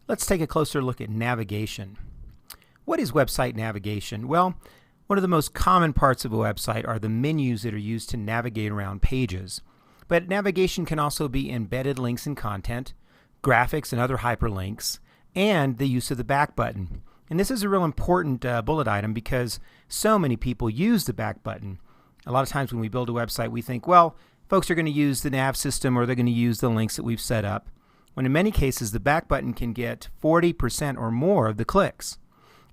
Let's take a closer look at navigation. What is website navigation? Well, one of the most common parts of a website are the menus that are used to navigate around pages. But navigation can also be embedded links and content, graphics and other hyperlinks, and the use of the back button. And this is a real important bullet item because so many people use the back button. A lot of times when we build a website, we think, well, folks are going to use the nav system or they're going to use the links that we've set up, when in many cases the back button can get 40% or more of the clicks.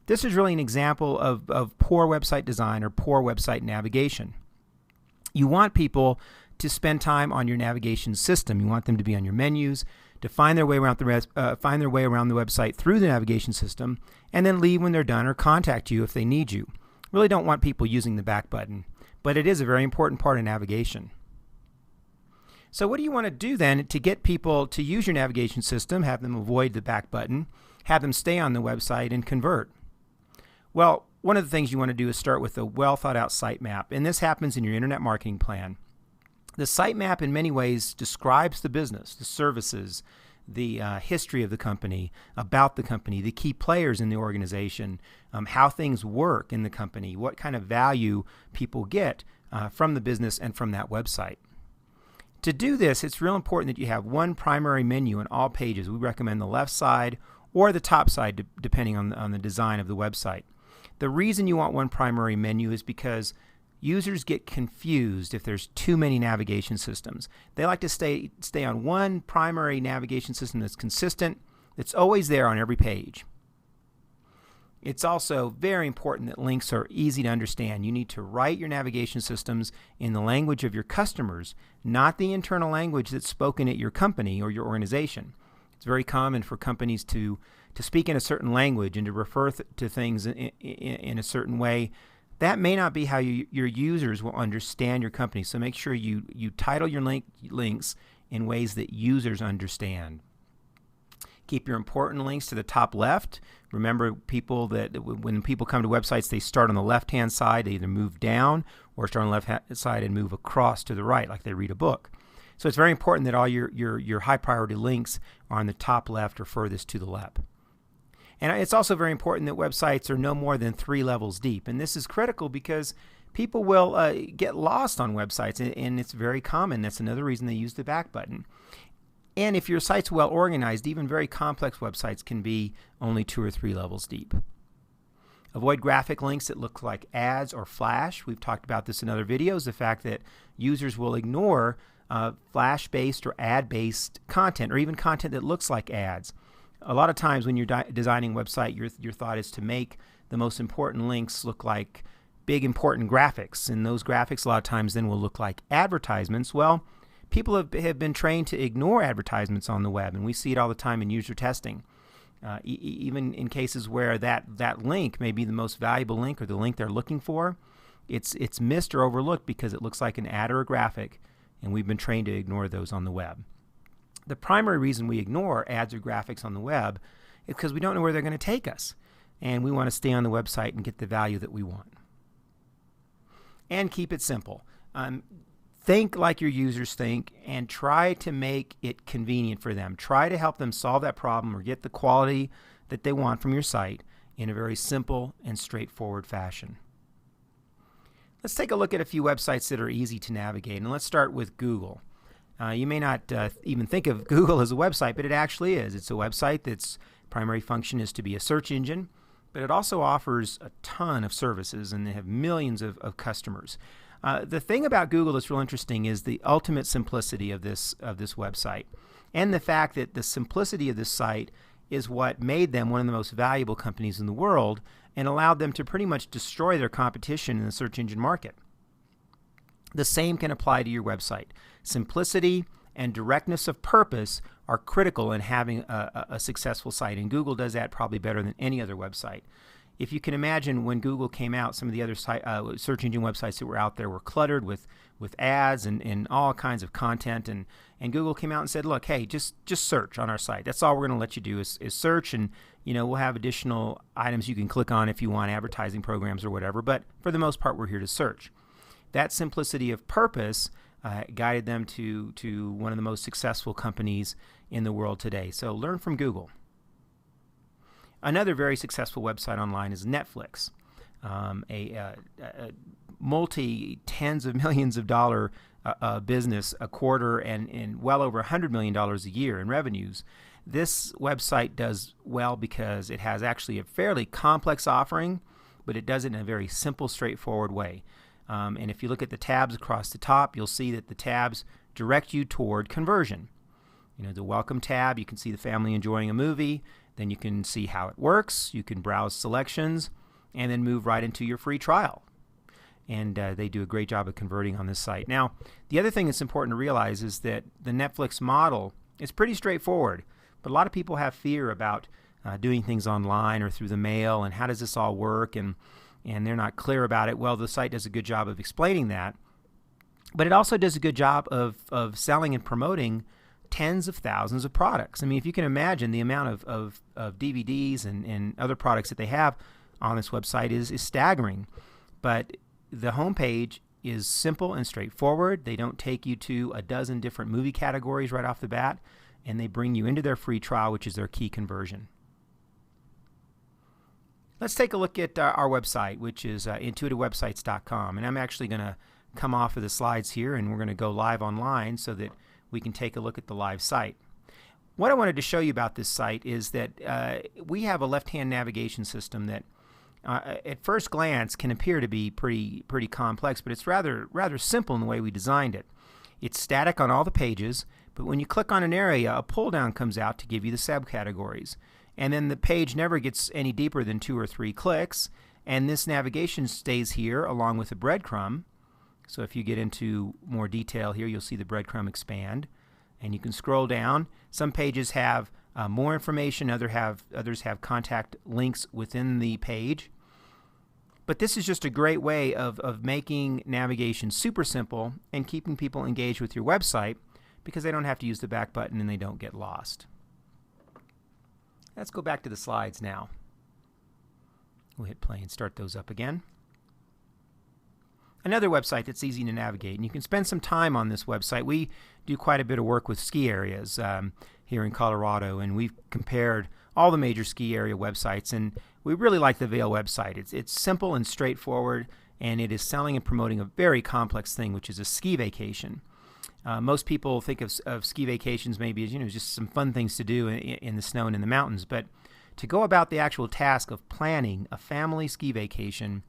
This is really an example of poor website design or poor website navigation. You want people to spend time on your navigation system. You want them to be on your menus, to find their way around the website through the navigation system, and then leave when they're done or contact you if they need you. Really don't want people using the back button, but it is a very important part of navigation. So what do you want to do then to get people to use your navigation system, have them avoid the back button, have them stay on the website and convert? Well, one of the things you want to do is start with a well thought out sitemap, and this happens in your internet marketing plan. The sitemap in many ways describes the business, the services, the history of the company, about the company, the key players in the organization, how things work in the company, what kind of value people get from the business and from that website. To do this, it's real important that you have one primary menu on all pages. We recommend the left side or the top side, depending on the design of the website. The reason you want one primary menu is because users get confused if there's too many navigation systems. They like to stay on one primary navigation system that's consistent, that's always there on every page. It's also very important that links are easy to understand. You need to write your navigation systems in the language of your customers, not the internal language that's spoken at your company or your organization. It's very common for companies to speak in a certain language and to refer to things in a certain way. That may not be how your users will understand your company. So make sure you title your links in ways that users understand. Keep your important links to the top left. Remember, when people come to websites, they start on the left-hand side. They either move down or start on the left-hand side and move across to the right, like they read a book. So it's very important that all your high-priority links are on the top left or furthest to the left. And it's also very important that websites are no more than 3 levels deep. And this is critical because people will get lost on websites, and it's very common. That's another reason they use the back button. And if your site's well organized, even very complex websites can be only 2 or 3 levels deep. Avoid graphic links that look like ads or flash. We've talked about this in other videos, the fact that users will ignore flash-based or ad-based content, or even content that looks like ads. A lot of times when you're designing a website, your thought is to make the most important links look like big important graphics, and those graphics a lot of times then will look like advertisements. Well, people have been trained to ignore advertisements on the web, and we see it all the time in user testing. Even in cases where that link may be the most valuable link or the link they're looking for, it's missed or overlooked because it looks like an ad or a graphic, and we've been trained to ignore those on the web. The primary reason we ignore ads or graphics on the web is because we don't know where they're going to take us, and we want to stay on the website and get the value that we want. And keep it simple. Think like your users think and try to make it convenient for them. Try to help them solve that problem or get the quality that they want from your site in a very simple and straightforward fashion. Let's take a look at a few websites that are easy to navigate, and let's start with Google. You may not even think of Google as a website, but it actually is. It's a website that's primary function is to be a search engine, but it also offers a ton of services, and they have millions of customers. The thing about Google that's real interesting is the ultimate simplicity of this website, and the fact that the simplicity of this site is what made them one of the most valuable companies in the world and allowed them to pretty much destroy their competition in the search engine market. The same can apply to your website. Simplicity and directness of purpose are critical in having a successful site, and Google does that probably better than any other website. If you can imagine when Google came out, some of the other search engine websites that were out there were cluttered with ads and all kinds of content, and Google came out and said, look, hey, just search on our site. That's all we're going to let you do is search, and we'll have additional items you can click on if you want advertising programs or whatever, but for the most part we're here to search. That simplicity of purpose guided them to one of the most successful companies in the world today. So learn from Google. Another very successful website online is Netflix, a multi-tens of millions of dollar business a quarter and well over $100 million a year in revenues. This website does well because it has actually a fairly complex offering, but it does it in a very simple, straightforward way. And if you look at the tabs across the top, you'll see that the tabs direct you toward conversion. The Welcome tab, you can see the family enjoying a movie. Then you can see how it works. You can browse selections and then move right into your free trial. And they do a great job of converting on this site. Now, the other thing that's important to realize is that the Netflix model is pretty straightforward, but a lot of people have fear about doing things online or through the mail, and how does this all work, and they're not clear about it. Well, the site does a good job of explaining that, but it also does a good job of selling and promoting tens of thousands of products. I mean, if you can imagine the amount of DVDs and other products that they have on this website is staggering. But the homepage is simple and straightforward. They don't take you to a dozen different movie categories right off the bat, and they bring you into their free trial, which is their key conversion. Let's take a look at our website, which is intuitivewebsites.com. And I'm actually going to come off of the slides here, and we're going to go live online so that we can take a look at the live site. What I wanted to show you about this site is that we have a left-hand navigation system that at first glance can appear to be pretty complex, but it's rather simple in the way we designed it. It's static on all the pages, but when you click on an area, a pull-down comes out to give you the subcategories. And then the page never gets any deeper than 2 or 3 clicks, and this navigation stays here along with the breadcrumb. So if you get into more detail here, you'll see the breadcrumb expand, and you can scroll down. Some pages have more information, others have contact links within the page. But this is just a great way of making navigation super simple and keeping people engaged with your website because they don't have to use the back button and they don't get lost. Let's go back to the slides now. We'll hit play and start those up again. Another website that's easy to navigate, and you can spend some time on this website. We do quite a bit of work with ski areas here in Colorado, and we've compared all the major ski area websites, and we really like the Vail website. It's simple and straightforward, and it is selling and promoting a very complex thing, which is a ski vacation. Most people think of ski vacations maybe as just some fun things to do in the snow and in the mountains, but to go about the actual task of planning a family ski vacation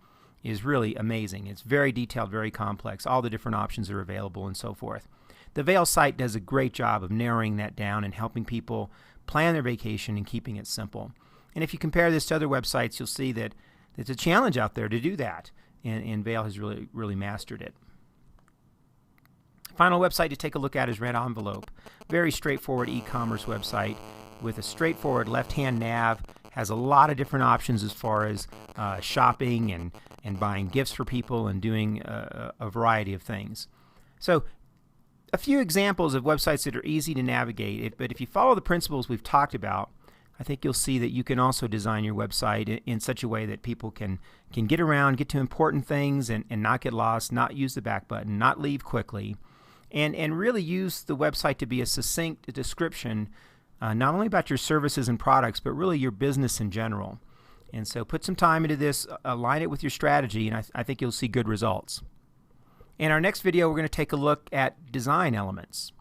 is really amazing. It's very detailed, very complex, all the different options are available and so forth. The Vail site does a great job of narrowing that down and helping people plan their vacation and keeping it simple. And if you compare this to other websites, you'll see that it's a challenge out there to do that, and Vail has really mastered it. Final website to take a look at is Red Envelope. Very straightforward e-commerce website with a straightforward left-hand nav. Has a lot of different options as far as shopping and buying gifts for people and doing a variety of things. So a few examples of websites that are easy to navigate, but if you follow the principles we've talked about, I think you'll see that you can also design your website in such a way that people can get around, get to important things and not get lost, not use the back button, not leave quickly, and really use the website to be a succinct description not only about your services and products, but really your business in general. And so put some time into this, align it with your strategy, and I think you'll see good results. In our next video, we're going to take a look at design elements.